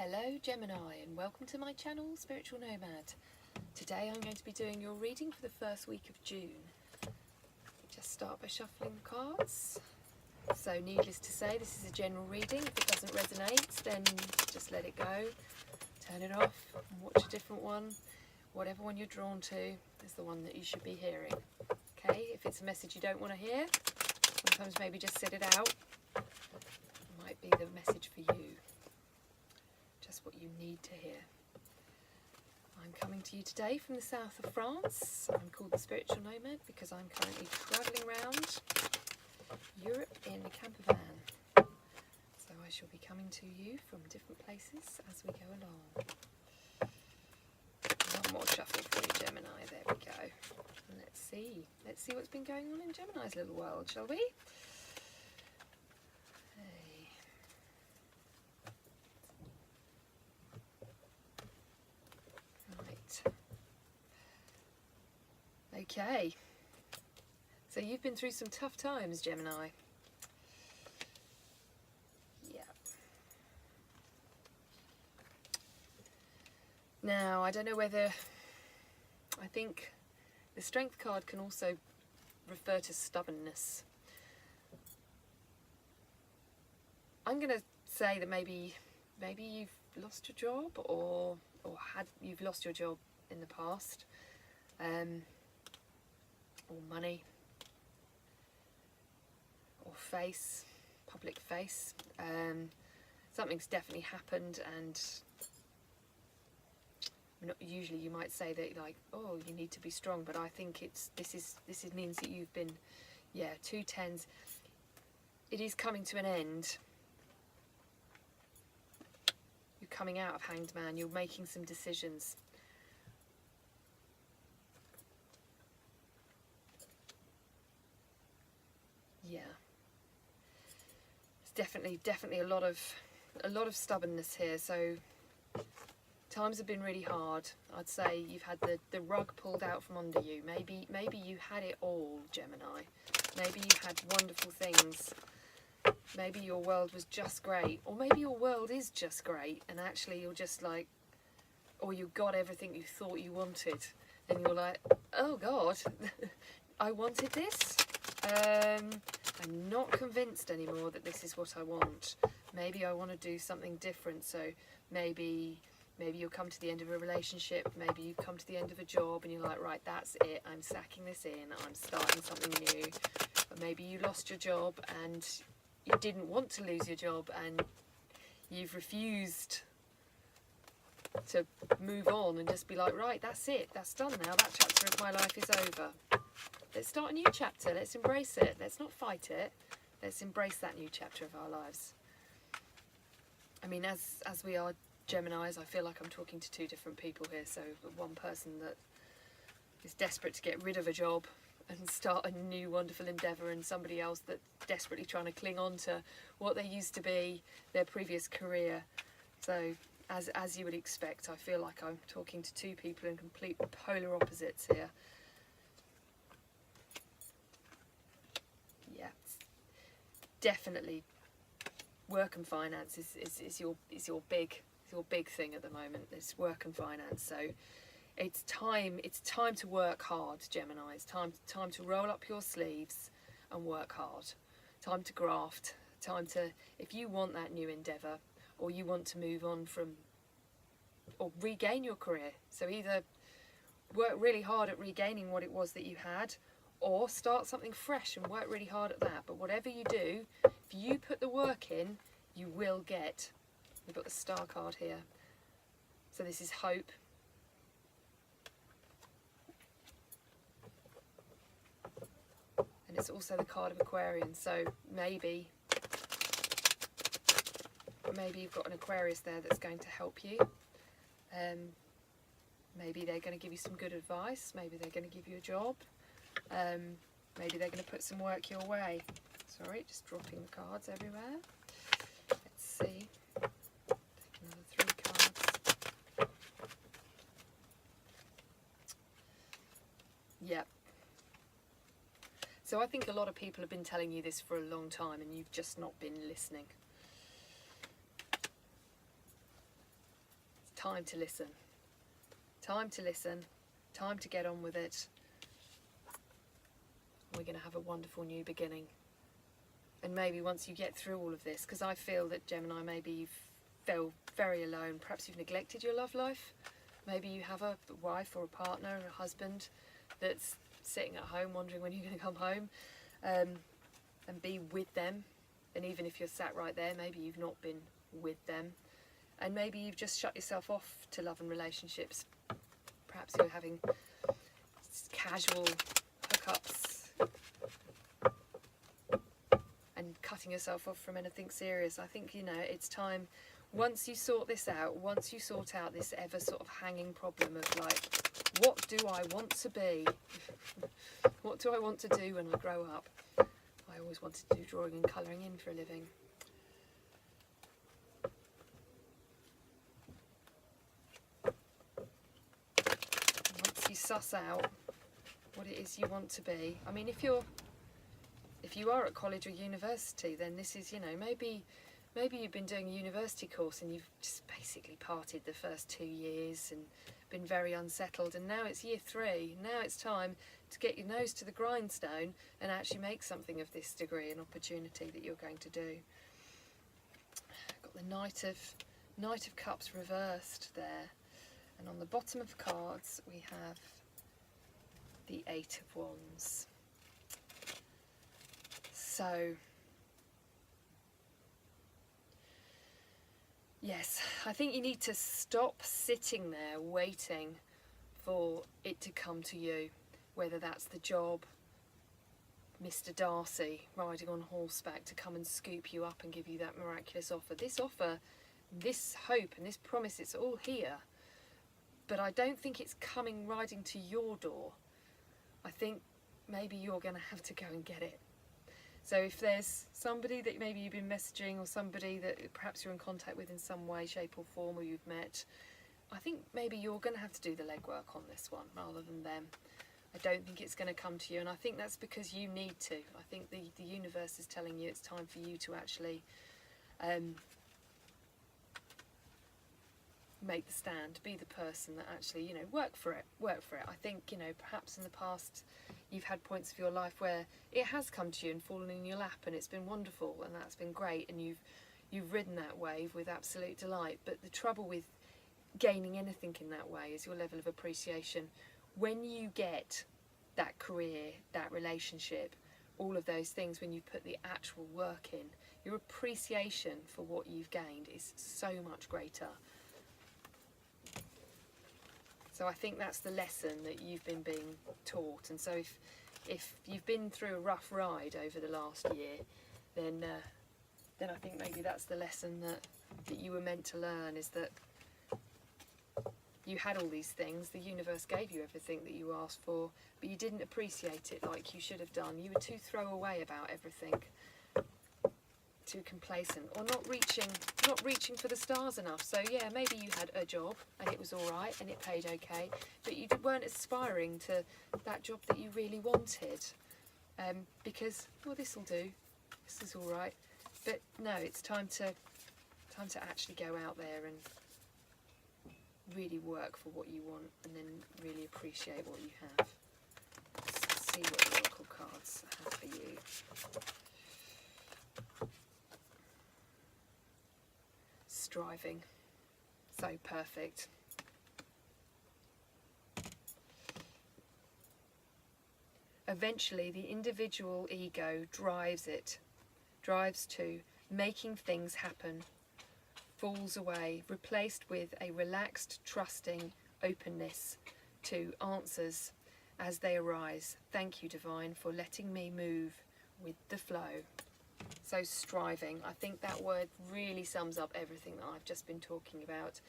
Hello Gemini, and welcome to my channel Spiritual Nomad. Today I'm going to be doing your reading for the first week of June. Just start by shuffling the cards. So needless to say, this is a general reading. If it doesn't resonate, then just let it go, turn it off and watch a different one. Whatever one you're drawn to is the one that you should be hearing. Okay, if it's a message you don't want to hear, sometimes maybe just sit it out. It might be the message for you. Just what you need to hear. I'm coming to you today from the south of France. I'm called the Spiritual Nomad because I'm currently travelling around Europe in a camper van. So I shall be coming to you from different places as we go along. One more shuffle for you, Gemini. There we go. Let's see. Let's see what's been going on in Gemini's little world, shall we? Okay, so you've been through some tough times, Gemini. Yeah. Now, I don't know whether, I think the Strength card can also refer to stubbornness. I'm going to say that maybe you've lost your job or you've lost your job in the past. Or money, or face, public face. Something's definitely happened, and usually you might say that, like, oh, you need to be strong, but I think this means that you've been, yeah, 2 tens. It is coming to an end. You're coming out of Hanged Man. You're making some decisions. Yeah, it's definitely a lot of stubbornness here. So times have been really hard. I'd say you've had the rug pulled out from under you. Maybe you had it all, Gemini. Maybe you had wonderful things. Maybe your world was just great, or maybe your world is just great, and actually you're just like, or you got everything you thought you wanted, and you're like, oh God, I wanted this. I'm not convinced anymore that this is what I want. Maybe I want to do something different. So maybe you'll come to the end of a relationship, maybe you come to the end of a job and you're like, right, that's it, I'm sacking this in, I'm starting something new. But maybe you lost your job and you didn't want to lose your job and you've refused to move on and just be like, right, that's it, that's done now, that chapter of my life is over. Let's start a new chapter. Let's embrace it. Let's not fight it. Let's embrace that new chapter of our lives. I mean, as we are Geminis, I feel like I'm talking to 2 different people here. So one person that is desperate to get rid of a job and start a new wonderful endeavour, and somebody else that's desperately trying to cling on to what they used to be, their previous career. So as you would expect, I feel like I'm talking to 2 people in complete polar opposites here. Definitely, work and finance is your big thing at the moment. It's work and finance. So it's time to work hard, Gemini. It's time to roll up your sleeves and work hard. Time to graft. Time to, if you want that new endeavour, or you want to move on from or regain your career. So either work really hard at regaining what it was that you had, or start something fresh and work really hard at that. But whatever you do, if you put the work in, you will get. We've got the Star card here. So this is hope. And it's also the card of Aquarian. So maybe you've got an Aquarius there that's going to help you. Maybe they're going to give you some good advice. Maybe they're going to give you a job. Maybe they're going to put some work your way. Sorry, just dropping the cards everywhere. Let's see. Take another 3 cards. Yep. So I think a lot of people have been telling you this for a long time and you've just not been listening. time to listen. Time to listen. Time to get on with it. We're going to have a wonderful new beginning. And maybe once you get through all of this, because I feel that Gemini, maybe you feel very alone. Perhaps you've neglected your love life. Maybe you have a wife or a partner, a husband that's sitting at home wondering when you're going to come home, and be with them. And even if you're sat right there, maybe you've not been with them. And maybe you've just shut yourself off to love and relationships. Perhaps you're having casual hookups and cutting yourself off from anything serious. I think, you know, it's time, once you sort this out, once you sort out this ever sort of hanging problem of like, what do I want to be? What do I want to do when I grow up? I always wanted to do drawing and colouring in for a living. Once you suss out what it is you want to be, I mean, if you are at college or university, then this is, you know, maybe you've been doing a university course and you've just basically partied the first 2 years and been very unsettled, and now it's year 3. Now it's time to get your nose to the grindstone and actually make something of this degree and opportunity that you're going to do. Got the Knight of Cups reversed there, and on the bottom of the cards we have the 8 of Wands. So yes, I think you need to stop sitting there waiting for it to come to you, whether that's the job, Mr. Darcy riding on horseback to come and scoop you up and give you that miraculous offer. This offer, this hope and this promise, it's all here, but I don't think it's coming riding to your door. I think maybe you're going to have to go and get it. So if there's somebody that maybe you've been messaging, or somebody that perhaps you're in contact with in some way, shape or form, or you've met, I think maybe you're going to have to do the legwork on this one rather than them. I don't think it's going to come to you, and I think that's because you need to. I think the universe is telling you it's time for you to actually make the stand, be the person that actually, you know, work for it. I think, you know, perhaps in the past you've had points of your life where it has come to you and fallen in your lap and it's been wonderful and that's been great, and you've ridden that wave with absolute delight. But the trouble with gaining anything in that way is your level of appreciation. When you get that career, that relationship, all of those things, when you put the actual work in, your appreciation for what you've gained is so much greater. So I think that's the lesson that you've been being taught. And so if you've been through a rough ride over the last year, then I think maybe that's the lesson that you were meant to learn, is that you had all these things, the universe gave you everything that you asked for, but you didn't appreciate it like you should have done. You were too throwaway about everything, too complacent, or not reaching for the stars enough. So yeah, maybe you had a job and it was all right and it paid okay, but you weren't aspiring to that job that you really wanted, because, well, this will do, this is all right. But no, it's time to actually go out there and really work for what you want, and then really appreciate what you have. Let's see what the oracle cards have for you. Striving, so perfect. Eventually the individual ego drives to making things happen, falls away, replaced with a relaxed, trusting openness to answers as they arise. Thank you, Divine, for letting me move with the flow. So striving, I think that word really sums up everything that I've just been talking about,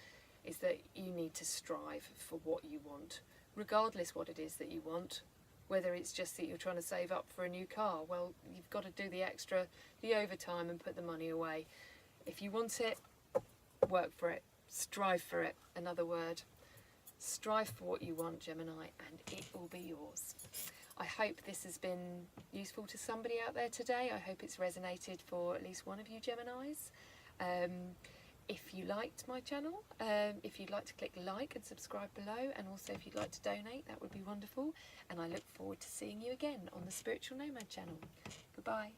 is that you need to strive for what you want, regardless what it is that you want. Whether it's just that you're trying to save up for a new car, well, you've got to do the extra, the overtime, and put the money away. If you want it, work for it, strive for it. Another word, strive for what you want, Gemini, and it will be yours. I hope this has been useful to somebody out there today. I hope it's resonated for at least one of you Geminis. if you liked my channel, if you'd like to click like and subscribe below, and also if you'd like to donate, that would be wonderful. And I look forward to seeing you again on the Spiritual Nomad channel. Goodbye.